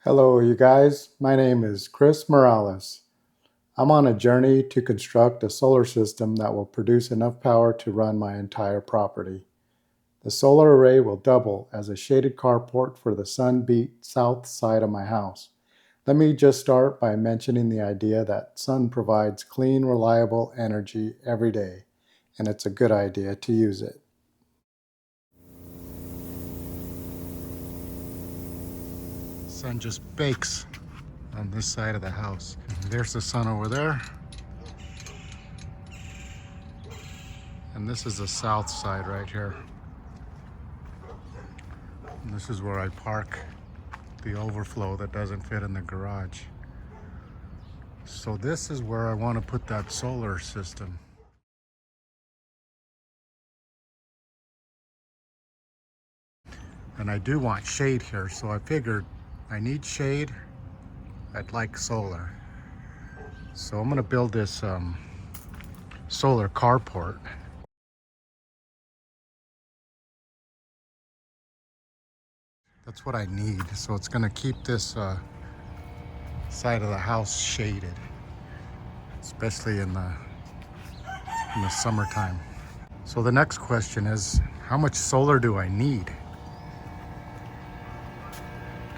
Hello, you guys. My name is Chris Morales. I'm on a journey to construct a solar system that will produce enough power to run my entire property. The solar array will double as a shaded carport for the sun-beat south side of my house. Let me just start by mentioning the idea that sun provides clean, reliable energy every day, and it's a good idea to use it. Sun just bakes on this side of the house. There's the sun over there. And this is the south side right here. And this is where I park the overflow that doesn't fit in the garage. So this is where I want to put that solar system. And I do want shade here, so I figured I need shade. I'd like solar. So I'm going to build this solar carport. That's what I need. So it's going to keep this side of the house shaded, especially in the summertime. So the next question is, how much solar do I need?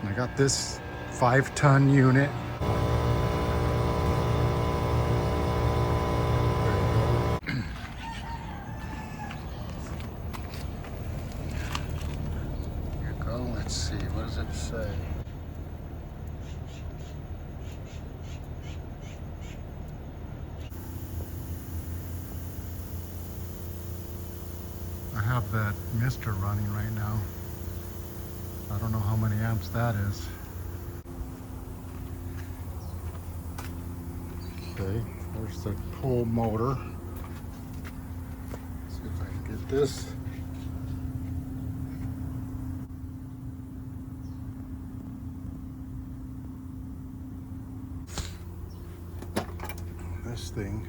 And I got this 5-ton unit. Here you go. Let's see. What does it say? I have that mister running right now. I don't know how many amps that is. Okay, there's the pole motor. Let's see if I can get this. This thing.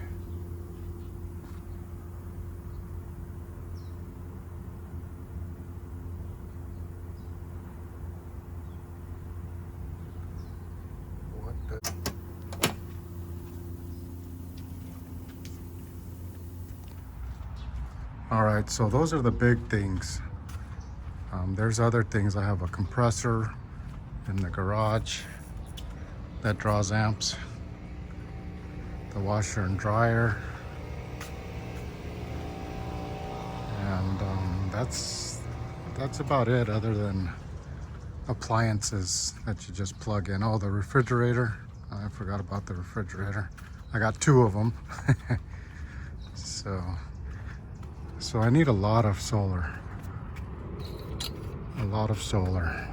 What the? All right, so those are the big things. There's other things. I have a compressor in the garage that draws amps. The washer and dryer. And that's about it, other than appliances that you just plug in. Oh, the refrigerator. I forgot about the refrigerator. I got 2 of them. So I need a lot of solar. A lot of solar.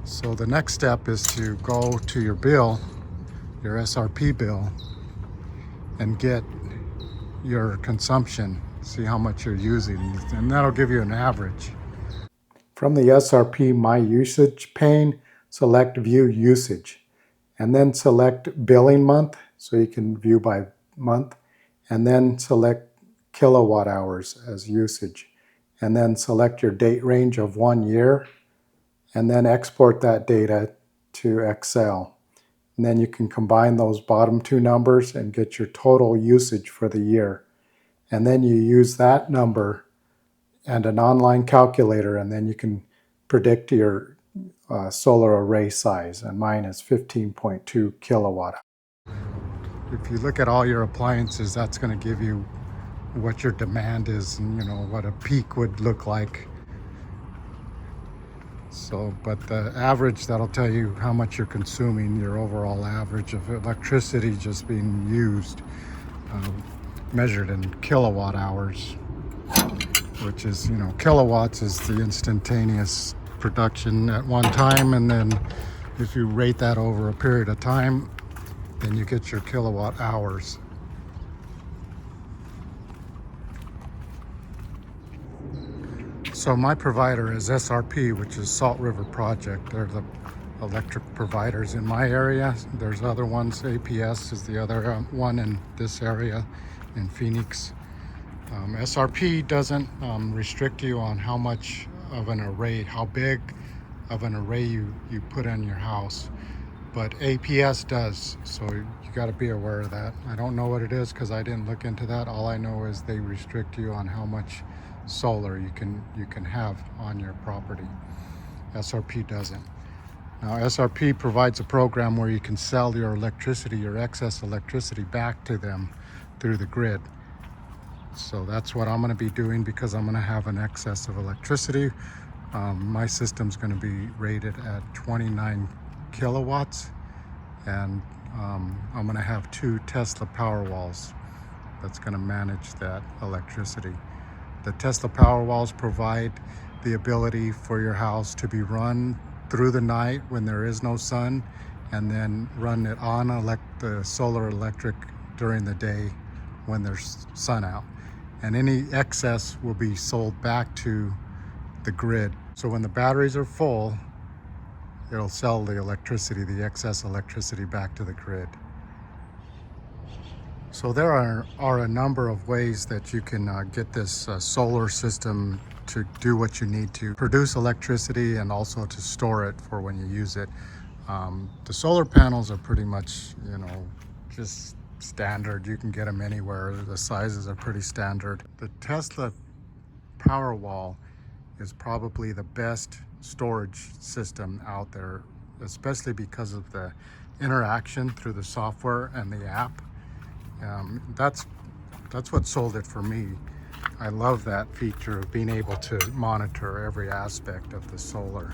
So the next step is to go to your bill, your SRP bill, and get your consumption, see how much you're using, and that'll give you an average. From the SRP My Usage pane, select View Usage, and then select Billing Month, so you can view by month, and then select kilowatt hours as usage, and then select your date range of 1 year, and then export that data to Excel. And then you can combine those bottom 2 numbers and get your total usage for the year. And then you use that number and an online calculator, and then you can predict your solar array size. And mine is 15.2 kilowatt. If you look at all your appliances, that's going to give you what your demand is and what a peak would look like. So, but the average, that'll tell you how much you're consuming, your overall average of electricity just being used, measured in kilowatt hours, which is, kilowatts is the instantaneous production at one time, and then if you rate that over a period of time, then you get your kilowatt hours. So my provider is SRP, which is Salt River Project. They're the electric providers in my area. There's other ones. APS is the other one in this area in Phoenix. SRP doesn't restrict you on how much of an array, how big of an array you put in your house. But APS does, so you got to be aware of that. I don't know what it is because I didn't look into that. All I know is they restrict you on how much solar you can have on your property. SRP doesn't. Now SRP provides a program where you can sell your electricity, your excess electricity, back to them through the grid. So that's what I'm going to be doing because I'm going to have an excess of electricity. My system's going to be rated at 29 kilowatts, and I'm going to have 2 Tesla Powerwalls that's going to manage that electricity. The Tesla Powerwalls provide the ability for your house to be run through the night when there is no sun, and then run it on the solar electric during the day when there's sun out. And any excess will be sold back to the grid. So when the batteries are full, it'll sell the electricity, the excess electricity, back to the grid. So there are a number of ways that you can get this solar system to do what you need to produce electricity and also to store it for when you use it. The solar panels are pretty much, just standard. You can get them anywhere. The sizes are pretty standard. The Tesla Powerwall is probably the best storage system out there, especially because of the interaction through the software and the app. That's what sold it for me. I love that feature of being able to monitor every aspect of the solar.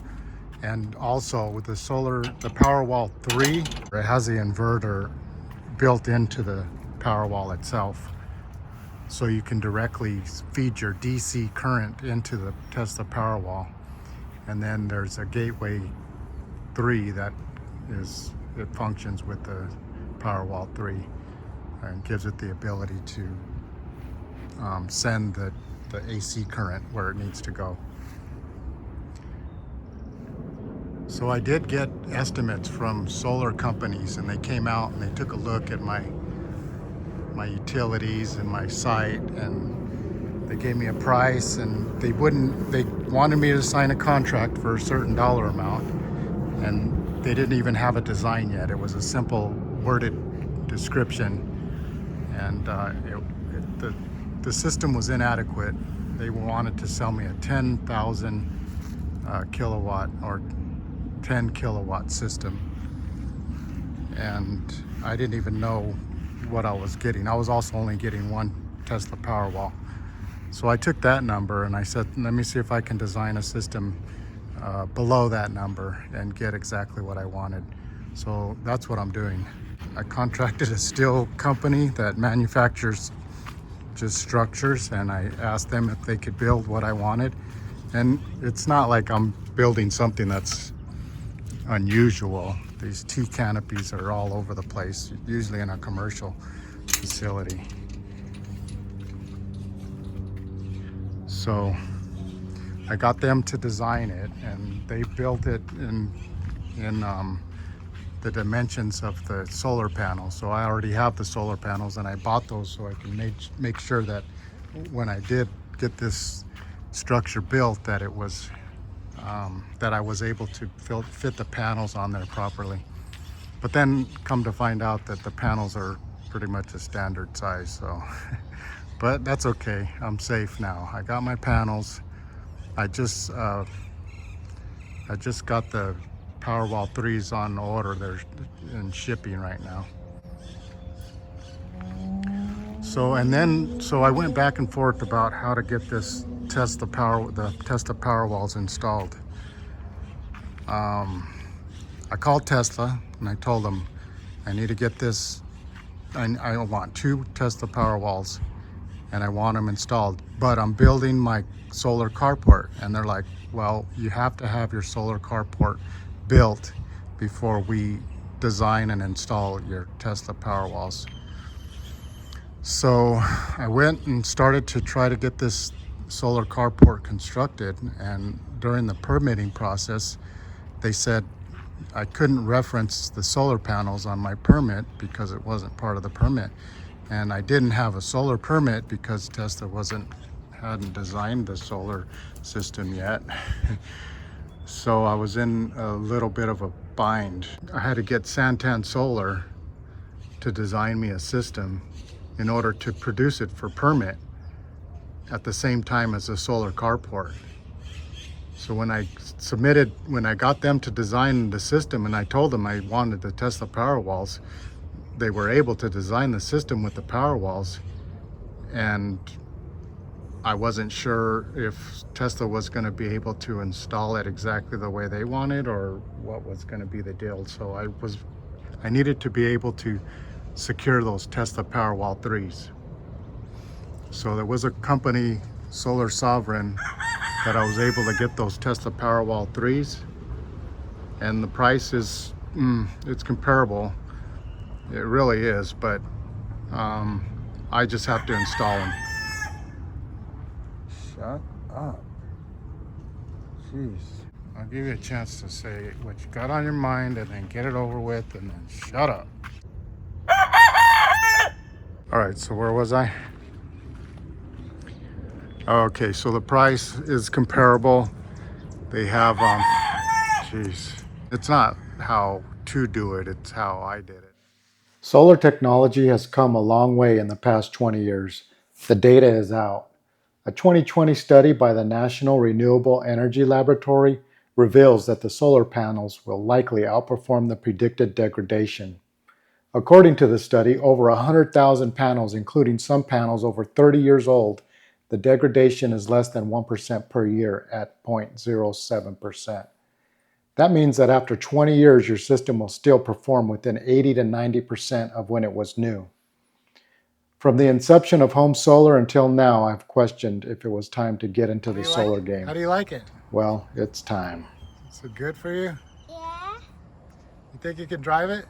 And also with the Powerwall 3, it has the inverter built into the Powerwall itself. So you can directly feed your DC current into the Tesla Powerwall. And then there's a Gateway 3 it functions with the Powerwall 3 and gives it the ability to send the AC current where it needs to go. So I did get estimates from solar companies, and they came out and they took a look at my utilities and my site, and they gave me a price, and they wanted me to sign a contract for a certain dollar amount, and they didn't even have a design yet. It was a simple worded description, and the system was inadequate. They wanted to sell me a 10,000 kilowatt or 10 kilowatt system, and I didn't even know what I was getting. I was also only getting 1 Tesla Powerwall. So I took that number and I said, let me see if I can design a system below that number and get exactly what I wanted. So that's what I'm doing. I contracted a steel company that manufactures just structures, and I asked them if they could build what I wanted. And it's not like I'm building something that's unusual. These T canopies are all over the place, usually in a commercial facility. So I got them to design it, and they built it in the dimensions of the solar panels. So I already have the solar panels, and I bought those so I can make sure that when I did get this structure built, that it was that I was able to fit the panels on there properly. But then come to find out that the panels are pretty much a standard size, so but that's okay. I'm safe now. I got my panels. I just got the Powerwall 3s on order. They're in shipping right now. So I went back and forth about how to get the Tesla Powerwalls installed. I called Tesla and I told them I need to get this. I want 2 Tesla Powerwalls and I want them installed, but I'm building my solar carport. And they're like, well, you have to have your solar carport built before we design and install your Tesla Powerwalls. So I went and started to try to get this solar carport constructed, and during the permitting process they said I couldn't reference the solar panels on my permit because it wasn't part of the permit, and I didn't have a solar permit because Tesla hadn't designed the solar system yet. So I was in a little bit of a bind. I had to get Santan Solar to design me a system in order to produce it for permit at the same time as the solar carport. So when I got them to design the system and I told them I wanted to test the power walls, they were able to design the system with the power walls, and I wasn't sure if Tesla was going to be able to install it exactly the way they wanted or what was going to be the deal. So I needed to be able to secure those Tesla Powerwall 3s. So there was a company, Solar Sovereign, that I was able to get those Tesla Powerwall 3s, and the price is, it's comparable. It really is, but I just have to install them. Shut up. Jeez. I'll give you a chance to say what you got on your mind and then get it over with and then shut up. All right, so where was I? Okay, so the price is comparable. They have, geez. It's not how to do it, it's how I did it. Solar technology has come a long way in the past 20 years. The data is out. A 2020 study by the National Renewable Energy Laboratory reveals that the solar panels will likely outperform the predicted degradation. According to the study, over 100,000 panels, including some panels over 30 years old, the degradation is less than 1% per year at 0.07%. That means that after 20 years, your system will still perform within 80 to 90% of when it was new. From the inception of home solar until now, I've questioned if it was time to get into the solar game. How do you like it? Well, it's time. Is it good for you? Yeah. You think you can drive it?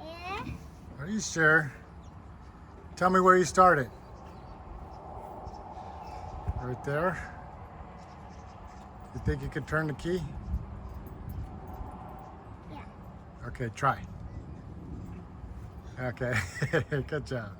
Yeah. Are you sure? Tell me where you started. Right there? You think you could turn the key? Yeah. Okay, try. Okay, good job.